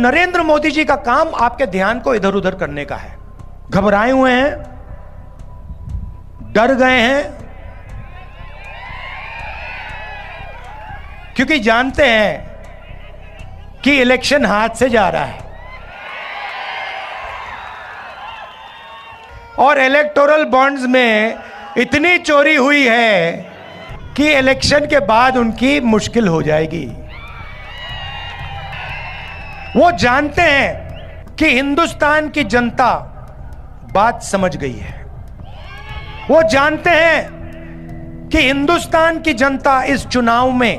नरेंद्र मोदी जी का काम आपके ध्यान को इधर उधर करने का है। घबराए हुए हैं, डर गए हैं, क्योंकि जानते हैं कि इलेक्शन हाथ से जा रहा है और इलेक्टोरल बॉन्ड्स में इतनी चोरी हुई है कि इलेक्शन के बाद उनकी मुश्किल हो जाएगी। वो जानते हैं कि हिंदुस्तान की जनता बात समझ गई है। वो जानते हैं कि हिंदुस्तान की जनता इस चुनाव में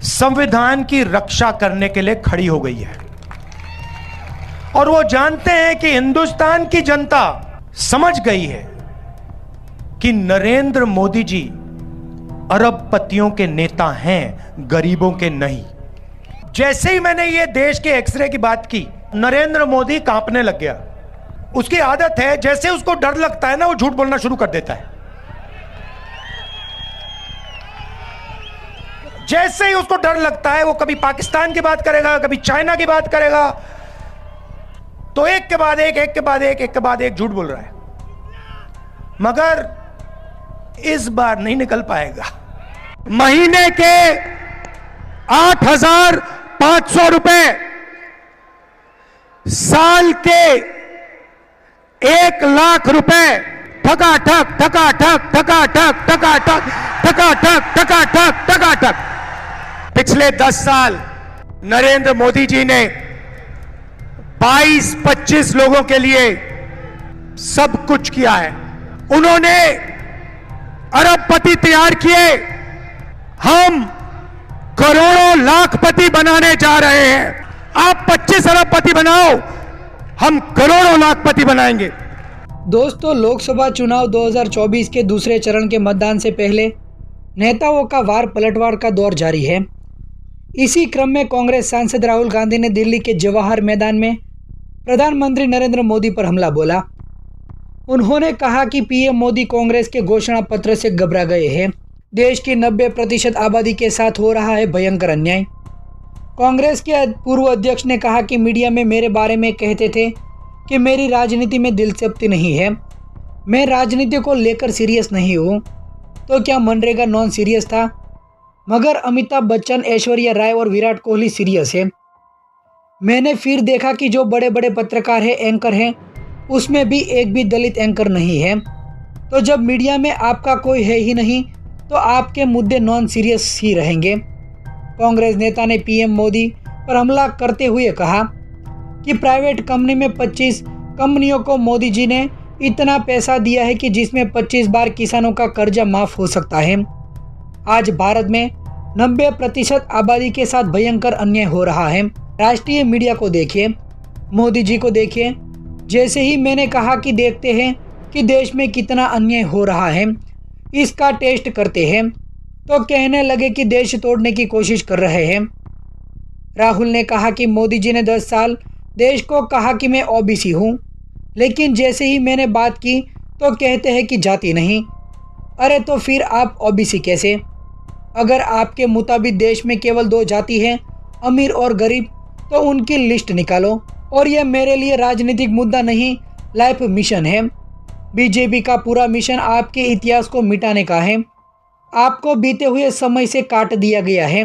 संविधान की रक्षा करने के लिए खड़ी हो गई है और वो जानते हैं कि हिंदुस्तान की जनता समझ गई है कि नरेंद्र मोदी जी अरबपतियों के नेता हैं, गरीबों के नहीं। जैसे ही मैंने ये देश के एक्सरे की बात की, नरेंद्र मोदी कांपने लग गया। उसकी आदत है, जैसे उसको डर लगता है ना, वो झूठ बोलना शुरू कर देता है। जैसे ही उसको डर लगता है, वो कभी पाकिस्तान की बात करेगा, कभी चाइना की बात करेगा, तो एक के बाद एक, एक के बाद एक, एक के बाद एक झूठ बोल रहा है। मगर इस बार नहीं निकल पाएगा। महीने के 8,500 रुपए, साल के 1,00,000 रुपए, ठकाठक ठकाठक ठकाठक ठकाठक ठकाठक ठकाठक ठकाठक। पिछले 10 साल नरेंद्र मोदी जी ने 22-25 लोगों के लिए सब कुछ किया है। उन्होंने अरबपति तैयार किए, हम करोड़ों लाखपति बनाने जा रहे हैं। आप 25 अरबपति बनाओ, हम करोड़ों लाखपति बनाएंगे। दोस्तों, लोकसभा चुनाव 2024 के दूसरे चरण के मतदान से पहले नेताओं का वार पलटवार का दौर जारी है। इसी क्रम में कांग्रेस सांसद राहुल गांधी ने दिल्ली के जवाहर मैदान में प्रधानमंत्री नरेंद्र मोदी पर हमला बोला। उन्होंने कहा कि पीएम मोदी कांग्रेस के घोषणा पत्र से घबरा गए हैं। देश की 90% आबादी के साथ हो रहा है भयंकर अन्याय। कांग्रेस के पूर्व अध्यक्ष ने कहा कि मीडिया में मेरे बारे में कहते थे कि मेरी राजनीति में दिलचस्पी नहीं है, मैं राजनीति को लेकर सीरियस नहीं हूँ। तो क्या मनरेगा नॉन सीरियस था? मगर अमिताभ बच्चन, ऐश्वर्या राय और विराट कोहली सीरियस है। मैंने फिर देखा कि जो बड़े बड़े पत्रकार हैं, एंकर हैं, उसमें भी एक भी दलित एंकर नहीं है। तो जब मीडिया में आपका कोई है ही नहीं, तो आपके मुद्दे नॉन सीरियस ही रहेंगे। कांग्रेस नेता ने पीएम मोदी पर हमला करते हुए कहा कि प्राइवेट कंपनी में 25 कंपनियों को मोदी जी ने इतना पैसा दिया है कि जिसमें 25 बार किसानों का कर्जा माफ हो सकता है। आज भारत में 90% आबादी के साथ भयंकर अन्याय हो रहा है। राष्ट्रीय मीडिया को देखिए, मोदी जी को देखिए। जैसे ही मैंने कहा कि देखते हैं कि देश में कितना अन्याय हो रहा है, इसका टेस्ट करते हैं, तो कहने लगे कि देश तोड़ने की कोशिश कर रहे हैं। राहुल ने कहा कि मोदी जी ने 10 साल देश को कहा कि मैं ओबीसी हूँ, लेकिन जैसे ही मैंने बात की तो कहते हैं कि जाति नहीं। अरे तो फिर आप ओबीसी कैसे? अगर आपके मुताबिक देश में केवल 2 जाति हैं, अमीर और गरीब, तो उनकी लिस्ट निकालो। और यह मेरे लिए राजनीतिक मुद्दा नहीं, लाइफ मिशन है। बीजेपी का पूरा मिशन आपके इतिहास को मिटाने का है। आपको बीते हुए समय से काट दिया गया है।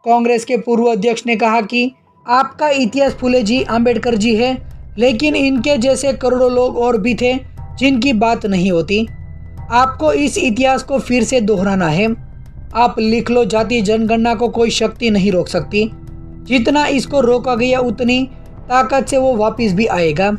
कांग्रेस के पूर्व अध्यक्ष ने कहा कि आपका इतिहास फुले जी, अंबेडकर जी है, लेकिन इनके जैसे करोड़ों लोग और भी थे जिनकी बात नहीं होती। आपको इस इतिहास को फिर से दोहराना है। आप लिख लो, जातीय जनगणना को कोई शक्ति नहीं रोक सकती। जितना इसको रोका गया उतनी ताकत से वो वापस भी आएगा।